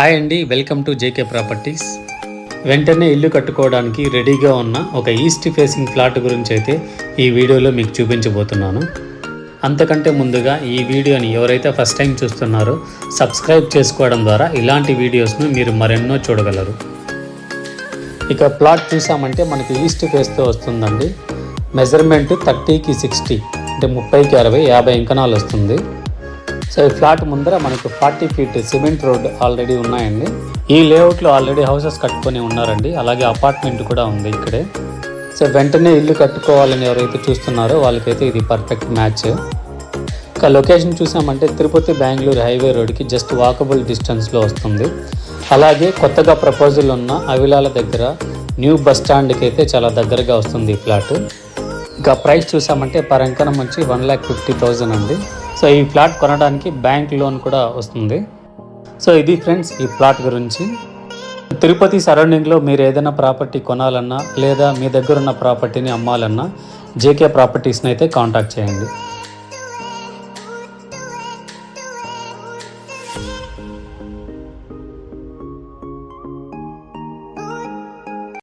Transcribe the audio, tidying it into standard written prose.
Hi అండి, welcome to JK properties. వెంటనే ఇల్లు కట్టుకోవడానికి రెడీగా ఉన్న ఒక ఈస్ట్ ఫేసింగ్ ఫ్లాట్ గురించి అయితే ఈ వీడియోలో మీకు చూపించబోతున్నాను. అంతకంటే ముందుగా ఈ వీడియోని ఎవరైతే ఫస్ట్ టైం చూస్తున్నారో సబ్స్క్రైబ్ చేసుకోవడం ద్వారా ఇలాంటి వీడియోస్ను మీరు మరెన్నో చూడగలరు. ఇక ప్లాట్ చూసామంటే మనకి ఈస్ట్ ఫేస్తో వస్తుందండి. మెజర్మెంట్ 30కి 60 అంటే 30కి 60 50 అంకణాలు వస్తుంది. సో ఈ ఫ్లాట్ ముందర మనకు 40 ఫీట్ సిమెంట్ రోడ్ ఆల్రెడీ ఉన్నాయండి. ఈ లేఅవుట్లో ఆల్రెడీ హౌసెస్ కట్టుకొని ఉన్నారండి. అలాగే అపార్ట్మెంట్ కూడా ఉంది ఇక్కడే. సో వెంటనే ఇల్లు కట్టుకోవాలని ఎవరైతే చూస్తున్నారో వాళ్ళకైతే ఇది పర్ఫెక్ట్ మ్యాచ్. ఇక లొకేషన్ చూసామంటే తిరుపతి బెంగళూరు హైవే రోడ్కి జస్ట్ వాకబుల్ డిస్టెన్స్లో వస్తుంది. అలాగే కొత్తగా ప్రపోజల్ ఉన్న అవిలాల దగ్గర న్యూ బస్ స్టాండ్కి అయితే చాలా దగ్గరగా వస్తుంది ఈ ఫ్లాట్. ఇక ప్రైస్ చూసామంటే పర్ అంకణం వచ్చి 1,50,000 అండి. సో ఈ ఫ్లాట్ కొనడానికి బ్యాంక్ లోన్ కూడా వస్తుంది. సో ఇది ఫ్రెండ్స్ ఈ ప్లాట్ గురించి. తిరుపతి సరౌండింగ్లో మీరు ఏదైనా ప్రాపర్టీ కొనాలన్నా లేదా మీ దగ్గర ఉన్న ప్రాపర్టీని అమ్మాలన్నా జేకే ప్రాపర్టీస్ని అయితే కాంటాక్ట్ చేయండి.